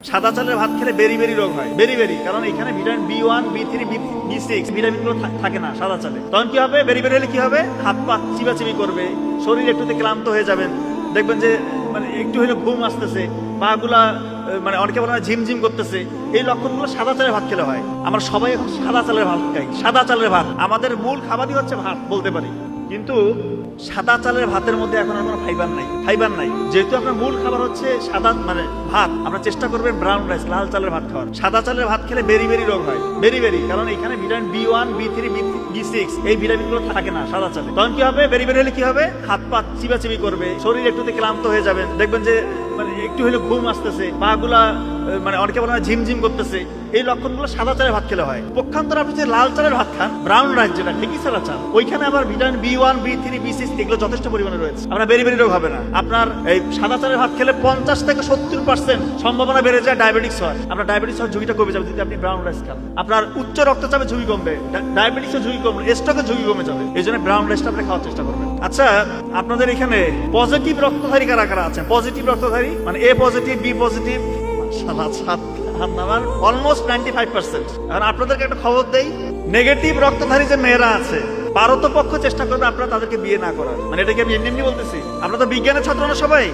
সাদা চালের ভাত খেলে বেরি রোগ হয়, বেরি, কারণ এখানে vitamin B1 B3 B6 vitamin গুলো থাকে না সাদা চালে। তখন কি হবে? বেরি হলে কি হবে? হাত পা চিবাচিবি করবে, শরীর একটুতে ক্লান্ত হয়ে যাবেন, দেখবেন যে মানে একটু হলে ঘুম আসতেছে, পা গুলা মানে অনেকে বলে ঝিমঝিম করতেছে। এই লক্ষণগুলো সাদা চালের ভাত খেলে হয়। আমরা সবাই এখন সাদা চালের ভাত খাই, সাদা চালের ভাত আমাদের মূল খাবারই হচ্ছে ভাত বলতে পারি। কিন্তু সাদা চালের ভাতের মধ্যে এখন আর কোনো ফাইবার নাই। যেহেতু আপনার মূল খাবার হচ্ছে সাদা মানে ভাত, আমরা চেষ্টা করবেন ব্রাউন রাইস, লাল চালের ভাত খাওয়ার। সাদা চালের ভাত খেলে বেরি রোগ হয়, বেরি, কারণ এখানে ভিটামিন B1 B3 B6 এই ভিটামিন গুলো থাকে না সাদা চালে। তখন কি হবে? বেরি হলে কি হবে? হাত পা চিবাচিবি করবে, শরীর একটুতে ক্লান্ত হয়ে যাবেন, দেখবেন যে মানে একটু হলে ঘুম আসতেছে, পা গুলা মানে অনেকে বলে ঝিমঝিম করতেছে। এই লক্ষণগুলো সাদা চালের ভাত খেলে হয়। পক্ষান্তরে আপনি যে লাল চালের ভাত খান, ব্রাউন রাইস যেটা ঠিকই ছাড়া চাল, ওইখানে আবার ভিটামিন B1 B3 B6 এগুলো যথেষ্ট পরিমাণে রয়েছে। আপনার বেরি রোগ হবে না। আপনার এই সাদা চালের ভাত খেলে 50 থেকে 70% সম্ভাবনা বেড়ে যায় ডায়াবেটিস হওয়ার। আপনার ডায়াবেটিস হওয়ার ঝুঁকিটা কমে যাবে যদি আপনি ব্রাউন রাইস খান। আপনার উচ্চ রক্তচাপের ঝুঁকি কমবে, ডায়াবেটিসের ঝুঁকি কমবে, স্ট্রোকের ঝুঁকি কমে যাবে। এই জন্য ব্রাউন রাইসটা আপনি খাওয়ার চেষ্টা করবেন। আচ্ছা, আপনাদের এখানে পজিটিভ রক্তধারী কারা আছে? পজিটিভ রক্তধারী মানে A positive B positive almost 95%। এখন আপনাদেরকে একটা খবর দেই, নেগেটিভ রক্তধারী যে মেয়েরা আছে, পারতপক্ষ চেষ্টা করবে আপনারা তাদেরকে বিয়ে না করার। মানে এটাকে আমি এমনি বলতেছি, আমরা তো বিজ্ঞানের ছাত্র না সবাই।